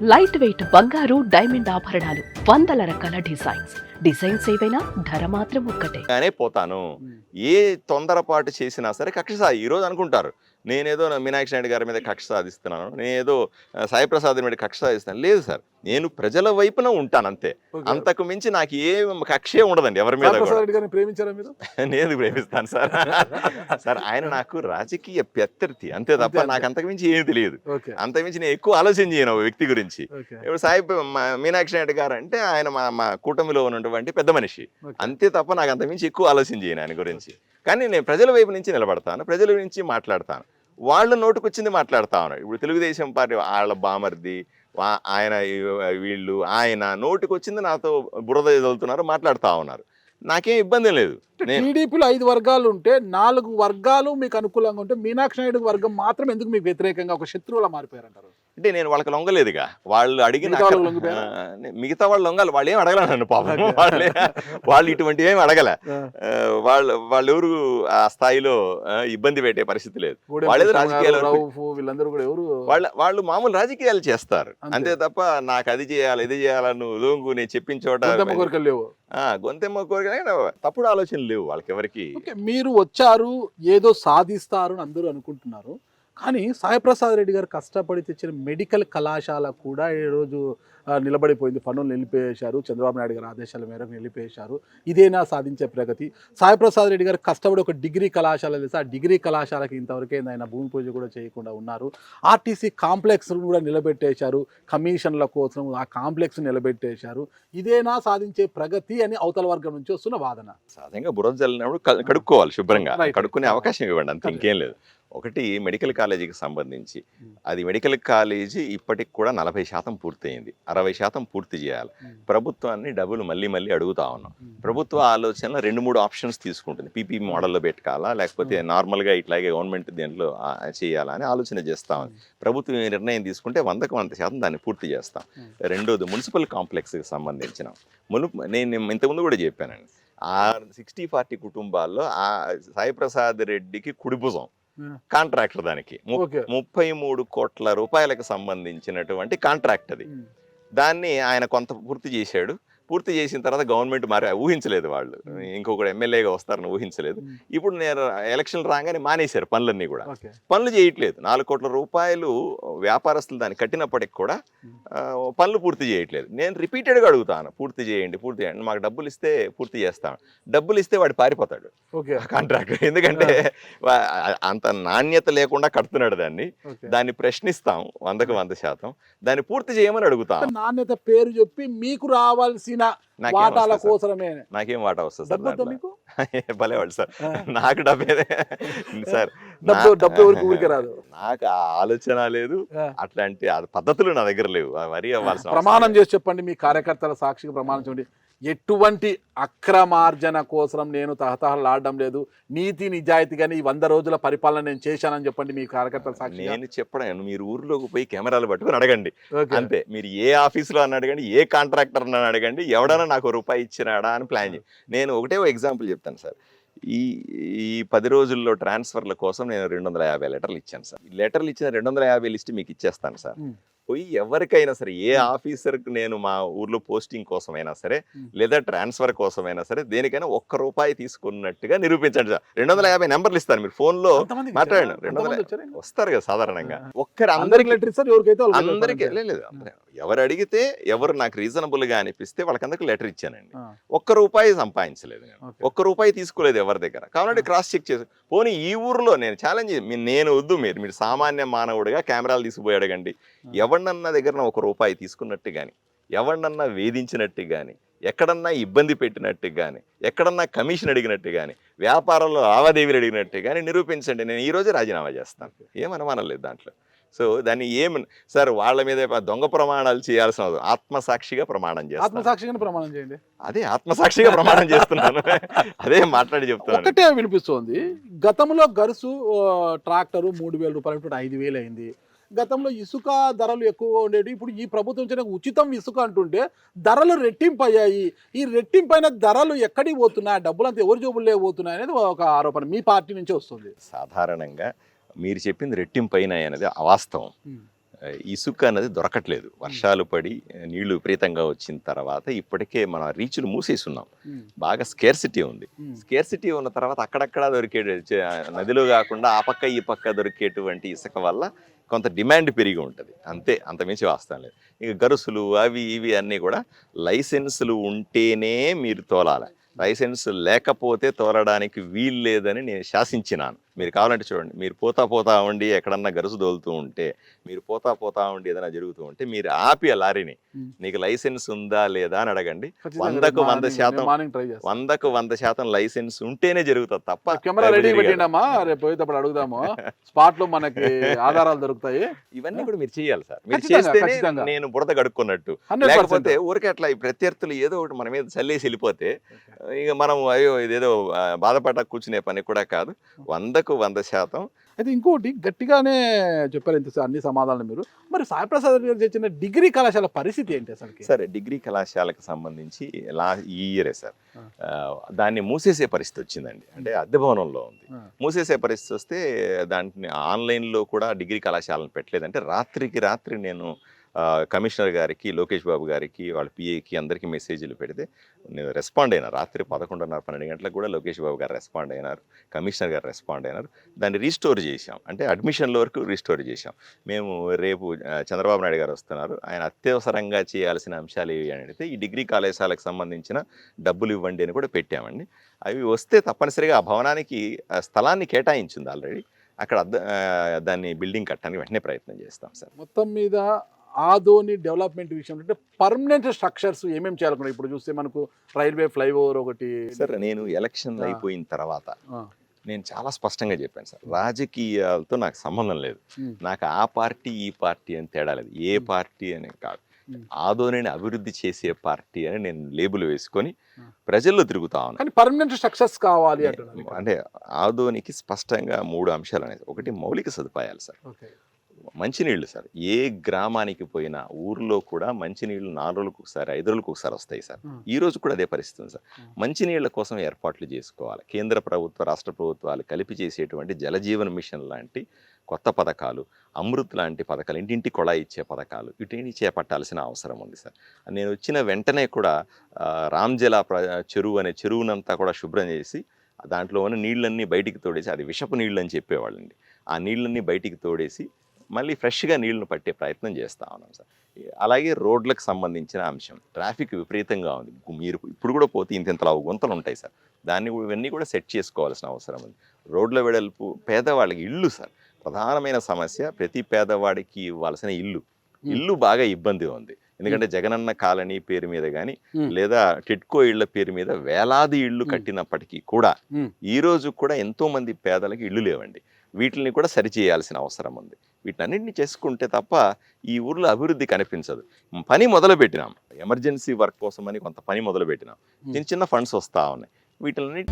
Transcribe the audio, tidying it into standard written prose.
Light weight బంగారు diamond ఆభరణాలు, వందల రకాల డిజైన్స్ ఏవైనా ధర మాత్రం ఒక్కటే. గానే పోతాను. ఏ తొందరపాటు చేసినా సరే కక్ష ఈరోజు అనుకుంటారు నేనేదో మీనాక్షి నాయుడు గారి మీద కక్ష సాధిస్తున్నాను, నేనేదో సాయి ప్రసాద్ మీద కక్ష సాధిస్తున్నాను. లేదు సార్, నేను ప్రజల వైపున ఉంటాను అంతే. అంతకు మించి నాకు ఏ కక్షే ఉండదండి ఎవరి మీద. ప్రేమించారా మీరు? నేను ప్రేమిస్తాను సార్. సార్ ఆయన నాకు రాజకీయ ప్రత్యర్థి అంతే తప్ప నాకు అంతకు మించి ఏమీ తెలియదు. అంతకుమించి నేను ఎక్కువ ఆలోచన చేయను వ్యక్తి గురించి. ఇప్పుడు సాయి మీనాక్షి నాయుడు గారు అంటే ఆయన మా కూటమిలో ఉన్నటువంటి పెద్ద మనిషి అంతే తప్ప నాకు అంతకుమించి ఎక్కువ ఆలోచన చేయను ఆయన గురించి. కానీ నేను ప్రజల వైపు నుంచి నిలబడతాను, ప్రజల గురించి మాట్లాడతాను. వాళ్ళు నోటుకొచ్చింది మాట్లాడుతా ఉన్నారు. ఇప్పుడు తెలుగుదేశం పార్టీ వాళ్ళ బామర్ది ఆయన వీళ్ళు ఆయన నోటుకొచ్చింది నాతో బురద ఎదులుతున్నారు, మాట్లాడుతూ ఉన్నారు. నాకేం ఇబ్బంది లేదు. టీడీపీలో 5 వర్గాలు ఉంటే 4 వర్గాలు మీకు అనుకూలంగా ఉంటే మీనాక్షి నాయుడు వర్గం మాత్రం ఎందుకు మీకు వ్యతిరేకంగా ఒక శత్రువులా మారిపోయారంటారు? అంటే నేను వాళ్ళకి లొంగలేదుగా. వాళ్ళు అడిగిన మిగతా వాళ్ళు లొంగాలి. వాళ్ళు ఏం అడగల నన్ను పాపం. వాళ్ళు ఇటువంటివి ఏమి అడగల. వాళ్ళు ఎవరు ఆ స్థాయిలో ఇబ్బంది పెట్టే పరిస్థితి లేదు. వాళ్ళు రాజకీయాలు వాళ్ళు మామూలు రాజకీయాలు చేస్తారు అంతే తప్ప నాకు అది చేయాలి ఇది చేయాలని నువ్వు నేను చెప్పిన చోట గొంతెమ్మ కోరిక తప్పుడు ఆలోచనలు లేవు వాళ్ళకి ఎవరికి. మీరు వచ్చారు ఏదో సాధిస్తారు అని అందరూ అనుకుంటున్నారు. కానీ సాయి ప్రసాద్ రెడ్డి గారు కష్టపడి తెచ్చిన మెడికల్ కళాశాల కూడా ఈరోజు నిలబడిపోయింది. పనులు నిలిపేశారు. చంద్రబాబు నాయుడు గారి ఆదేశాల మేరకు నిలిపేశారు. ఇదేనా సాధించే ప్రగతి? సాయి ప్రసాద్ రెడ్డి గారు కష్టపడి ఒక డిగ్రీ కళాశాల తెలుసు, ఆ డిగ్రీ కళాశాలకి ఇంతవరకే ఆయన భూమి పూజ కూడా చేయకుండా ఉన్నారు. ఆర్టీసీ కాంప్లెక్స్ కూడా నిలబెట్టేశారు. కమిషన్ల కోసం ఆ కాంప్లెక్స్ నిలబెట్టేశారు. ఇదేనా సాధించే ప్రగతి అని అవతల వర్గం నుంచి వస్తున్న వాదన. సాధారణంగా బురద జల్లినప్పుడు కడుక్కోవాలి శుభ్రంగా, కడుక్కునే అవకాశం ఇవ్వండి అంత, ఇంకేం లేదు. ఒకటి మెడికల్ కాలేజీకి సంబంధించి అది మెడికల్ కాలేజీ ఇప్పటికి కూడా 40% పూర్తయింది. 60% పూర్తి చేయాలి. ప్రభుత్వాన్ని డబ్బులు మళ్ళీ అడుగుతా ఉన్నాం. ప్రభుత్వ ఆలోచనలో 2-3 ఆప్షన్స్ తీసుకుంటుంది. పీపీ మోడల్లో పెట్టుకోవాలా లేకపోతే నార్మల్గా ఇట్లాగే గవర్నమెంట్ దీంట్లో చేయాలా అని ఆలోచన చేస్తా ఉంది. ప్రభుత్వం నిర్ణయం తీసుకుంటే 100% దాన్ని పూర్తి చేస్తాం. రెండోది మున్సిపల్ కాంప్లెక్స్కి సంబంధించిన నేను ఇంతకుముందు కూడా చెప్పానండి. 60-40 కుటుంబాల్లో సాయి ప్రసాద్ రెడ్డికి కుడిభుజం కాంట్రాక్టర్, దానికి 33 కోట్ల రూపాయలకు సంబంధించినటువంటి కాంట్రాక్ట్ అది. దాన్ని ఆయన కొంత పూర్తి చేశాడు. పూర్తి చేసిన తర్వాత గవర్నమెంట్ మరి ఊహించలేదు, వాళ్ళు ఇంకొకటి ఎమ్మెల్యేగా వస్తారని ఊహించలేదు. ఇప్పుడు నేను ఎలక్షన్లు రాగానే మానేశారు పనులన్నీ కూడా, పనులు చేయట్లేదు. 4 కోట్ల రూపాయలు వ్యాపారస్తులు దాన్ని కట్టినప్పటికి కూడా పనులు పూర్తి చేయట్లేదు. నేను రిపీటెడ్గా అడుగుతాను, పూర్తి చేయండి మాకు డబ్బులు ఇస్తే పూర్తి చేస్తాను. డబ్బులు ఇస్తే వాడు పారిపోతాడు కాంట్రాక్టర్, ఎందుకంటే అంత నాణ్యత లేకుండా కడుతున్నాడు దాన్ని ప్రశ్నిస్తాం 100%. దాన్ని పూర్తి చేయమని అడుగుతాం. నాణ్యత పేరు చెప్పి మీకు రావాల్సి వాటాల కోసమే. నాకేం వాటా వస్తుంది సార్? భలేవాడు సార్, నాకు డబ్బే సార్, రాదు. నాకు ఆలోచన లేదు, అట్లాంటి పద్ధతులు నా దగ్గర లేవు. వరి అవ్వాల్సిన ప్రమాణం చేసి చెప్పండి, మీ కార్యకర్తల సాక్షిగా ప్రమాణం చేయండి. ఎటువంటి అక్రమార్జన కోసం నేను తహతహలాడడం లేదు, నీతి నిజాయితీగాని 100 రోజుల పరిపాలన నేను చేశానని చెప్పండి మీ కార్యకర్తల సాక్షి. నేను చెప్పడం, మీరు ఊర్లోకి పోయి కెమెరాలు పట్టుకుని అడగండి అంతే. మీరు ఏ ఆఫీసులో అని అడగండి, ఏ కాంట్రాక్టర్ అని అడగండి, ఎవడన్నా నాకు రూపాయి ఇచ్చినాడా అని ప్లాన్ చేయి. నేను ఒకటే ఎగ్జాంపుల్ చెప్తాను సార్. ఈ 10 రోజుల్లో ట్రాన్స్ఫర్ల కోసం నేను 250 లెటర్లు ఇచ్చాను సార్. లెటర్లు ఇచ్చిన 250 లిస్ట్ మీకు ఇచ్చేస్తాను సార్. పోయి ఎవరికైనా సరే, ఏ ఆఫీసర్కి నేను మా ఊర్లో పోస్టింగ్ కోసమైనా సరే లేదా ట్రాన్స్ఫర్ కోసమైనా సరే దేనికైనా 1 రూపాయి తీసుకున్నట్టుగా నిరూపించండి సార్. 250 నెంబర్లు ఇస్తాను, మీరు ఫోన్లో మాట్లాడండి. 200 వస్తారు కదా సాధారణంగా. అందరికీ లేదు, ఎవరు అడిగితే ఎవరు నాకు రీజనబుల్గా అనిపిస్తే వాళ్ళకందరికీ లెటర్ ఇచ్చానండి. 1 రూపాయి సంపాదించలేదు, నేను 1 రూపాయి తీసుకోలేదు ఎవరి దగ్గర. కాబట్టి క్రాస్ చెక్ చేసి పోనీ ఈ ఊర్లో నేను ఛాలెంజ్, నేను వద్దు, మీరు సామాన్య మానవుడిగా కెమెరాలు తీసుకుపోయి అడగండి. ఎవరినన్నా దగ్గర 1 రూపాయి తీసుకున్నట్టు కానీ, ఎవరినన్నా వేధించినట్టు కానీ, ఎక్కడన్నా ఇబ్బంది పెట్టినట్టు కానీ, ఎక్కడన్నా కమిషన్ అడిగినట్టు కానీ, వ్యాపారంలో లావాదేవీలు అడిగినట్టు కానీ నిరూపించండి. నేను ఈరోజే రాజీనామా చేస్తాను, ఏమనుమానం లేదు దాంట్లో. సో దాన్ని సార్ వాళ్ళ మీద దొంగ ప్రమాణాలు చేయాల్సిన ఆత్మసాక్షిగా ప్రమాణం చేస్తాను. ఆత్మసాక్షిగా ప్రమాణం చేయండి. అదే ఆత్మసాక్షిగా ప్రమాణం చేస్తున్నాను, అదే మాట్లాడి చెప్తాను. ఒకటే వినిపిస్తోంది, గతంలో గరుసు ట్రాక్టరు 3,000 రూపాయలు 5,000 అయింది. గతంలో ఇసుక ధరలు ఎక్కువగా ఉండేవి. ఇప్పుడు ఈ ప్రభుత్వం ఉచితం ఇసుక అంటుంటే ధరలు రెట్టింపు అయ్యాయి. ఈ రెట్టింపైన ధరలు ఎక్కడికి పోతున్నాయి, డబ్బులు అంతా ఎవరి జోబుల్లో పోతున్నాయి అనేది ఒక ఆరోపణ మీ పార్టీ నుంచే వస్తుంది. సాధారణంగా మీరు చెప్పింది రెట్టింపు అయినాయి అనేది అవాస్తవం. ఇసుక అనేది దొరకట్లేదు. వర్షాలు పడి నీళ్లు విపరీతంగా వచ్చిన తర్వాత ఇప్పటికే మన రీచ్లు మూసేస్తున్నాం. బాగా స్కేర్సిటీ ఉంది. స్కేర్సిటీ ఉన్న తర్వాత అక్కడక్కడ దొరికే నదిలో కాకుండా ఆ పక్క ఈ పక్క దొరికేటువంటి ఇసుక వల్ల కొంత డిమాండ్ పెరిగి ఉంటుంది. అంతే, అంతమించి వాస్తవం లేదు. ఇక గరుసులు అవి ఇవి అన్నీ కూడా లైసెన్సులు ఉంటేనే మీరు తోలాలి. లైసెన్స్ లేకపోతే తోలడానికి వీలు లేదని నేను శాసించినాను. మీరు కావాలంటే చూడండి, మీరు పోతా ఉండి ఎక్కడన్నా గరుసు తోలుతూ ఉంటే, మీరు పోతా ఉండి ఏదైనా జరుగుతూ ఉంటే మీరు ఆపి ఆ లారీని నీకు లైసెన్స్ ఉందా లేదా అని అడగండి. 100% లైసెన్స్ ఉంటేనే జరుగుతుంది తప్ప. కెమెరా రెడీ పెట్టిండమ్మా, రేపు పోయేటప్పుడు అడుగుదాము, స్పాట్ లో మనకి ఆధారాలు దొరుకుతాయి. ఇవన్నీ కూడా మీరు చేయాలి సార్. మీరు చేస్తేనే నేను బురద కడుక్కున్నట్టు. లేకపోతే ఊరికే అట్లా ఈ ప్రత్యర్థులు ఏదో ఒకటి మన మీద చల్లేసి వెళ్ళిపోతే ఇక మనం అయ్యో ఇదేదో బాధపడ్డ కూర్చునే పని కూడా కాదు. 100% అయితే ఇంకోటి గట్టిగానే చెప్పారు ఇంత అన్ని సమాధానాలు మీరు. మరి సాయి ప్రసాద్ గారు చేసిన డిగ్రీ కళాశాల పరిస్థితి ఏంటి అసలు? సరే, డిగ్రీ కళాశాలకు సంబంధించి ఈ ఇయరే సార్ దాన్ని మూసేసే పరిస్థితి వచ్చిందండి. అంటే అద్దె భవనంలో ఉంది. మూసేసే పరిస్థితి వస్తే దాంట్లో ఆన్లైన్లో కూడా డిగ్రీ కళాశాలను పెట్టలేదంటే రాత్రికి రాత్రి నేను కమిషనర్ గారికి, లోకేష్ బాబు గారికి, వాళ్ళ పిఏకి అందరికీ మెసేజ్లు పెడితే నేను రెస్పాండ్ అయినా. రాత్రి 11:30-12 గంటలకు కూడా లోకేష్ బాబు గారు రెస్పాండ్ అయినారు, కమిషనర్ గారు రెస్పాండ్ అయినారు. దాన్ని రీస్టోర్ చేశాం. అంటే అడ్మిషన్ల వరకు రీస్టోర్ చేశాం. మేము రేపు చంద్రబాబు నాయుడు గారు వస్తున్నారు, ఆయన అత్యవసరంగా చేయాల్సిన అంశాలు ఏవి అని అడిగితే ఈ డిగ్రీ కళాశాలకు సంబంధించిన డబ్బులు ఇవ్వండి అని కూడా పెట్టామండి. అవి వస్తే తప్పనిసరిగా ఆ భవనానికి స్థలాన్ని కేటాయించింది ఆల్రెడీ. అక్కడ దాన్ని బిల్డింగ్ కట్టడానికి వెంటనే ప్రయత్నం చేస్తాం సార్. మొత్తం మీద ఆదోని డెవలప్మెంట్ విషయం అంటే పర్మనెంట్ స్ట్రక్చర్స్ ఏమేమి చేయాలనుకున్నాం? ఇప్పుడు చూస్తే మనకు రైల్వే ఫ్లైఓవర్ ఒకటి. సార్, నేను ఎలక్షన్లు అయిపోయిన తర్వాత నేను చాలా స్పష్టంగా చెప్పాను సార్, రాజకీయాలతో నాకు సంబంధం లేదు. నాకు ఆ పార్టీ ఈ పార్టీ అని తేడా లేదు. ఏ పార్టీ అని కాదు, ఆదోనిని అభివృద్ధి చేసే పార్టీ అని నేను లేబుల్ వేసుకొని ప్రజల్లో తిరుగుతా ఉన్నాను. కానీ పర్మనెంట్ స్ట్రక్చర్స్ కావాలి అంటే ఆదోనికి స్పష్టంగా 3 అంశాలు అనేది. ఒకటి మౌలిక సదుపాయాలు సార్, మంచినీళ్ళు సార్. ఏ గ్రామానికి పోయినా ఊర్లో కూడా మంచినీళ్ళు 4 రోజులకు ఒకసారి 5 రోజులకు ఒకసారి వస్తాయి సార్. ఈ రోజు కూడా అదే పరిస్థితి ఉంది సార్. మంచినీళ్ళ కోసం ఏర్పాట్లు చేసుకోవాలి. కేంద్ర ప్రభుత్వ రాష్ట్ర ప్రభుత్వాలు కలిపి చేసేటువంటి జలజీవన్ మిషన్ లాంటి కొత్త పథకాలు, అమృత్ లాంటి పథకాలు, ఇంటింటి కొళాయి ఇచ్చే పథకాలు వీటిని చేపట్టాల్సిన అవసరం ఉంది సార్. నేను వచ్చిన వెంటనే కూడా రామ్జలా చెరువు అనే చెరువునంతా కూడా శుభ్రం చేసి దాంట్లో ఉన్న నీళ్ళన్నీ బయటికి తోడేసి, అది విషపు నీళ్ళు అని చెప్పేవాళ్ళండి, ఆ నీళ్ళన్నీ బయటికి తోడేసి మళ్ళీ ఫ్రెష్గా నీళ్లను పట్టే ప్రయత్నం చేస్తూ ఉన్నాం సార్. అలాగే రోడ్లకు సంబంధించిన అంశం, ట్రాఫిక్ విపరీతంగా ఉంది. మీరు ఇప్పుడు కూడా పోతే ఇంతలా గుంతలు ఉంటాయి సార్. ఇవన్నీ కూడా సెట్ చేసుకోవాల్సిన అవసరం ఉంది. రోడ్ల వెడల్పు, పేదవాళ్ళకి ఇల్లు సార్ ప్రధానమైన సమస్య. ప్రతి పేదవాడికి ఇవ్వాల్సిన ఇల్లు బాగా ఇబ్బంది ఉంది. ఎందుకంటే జగనన్న కాలనీ పేరు మీద కానీ లేదా టిడ్కో ఇళ్ల పేరు మీద వేలాది ఇళ్ళు కట్టినప్పటికీ కూడా ఈ రోజు కూడా ఎంతో మంది పేదలకు ఇళ్ళు లేవండి. వీటిని కూడా సరిచేయాల్సిన అవసరం ఉంది. వీటన్నిటిని చేసుకుంటే తప్ప ఈ ఊర్లో అభివృద్ధి కనిపించదు. పని మొదలు పెట్టినాం, ఎమర్జెన్సీ వర్క్ కోసం అని కొంత పని మొదలు పెట్టినాం. చిన్న చిన్న ఫండ్స్ వస్తూ ఉన్నాయి. వీటిని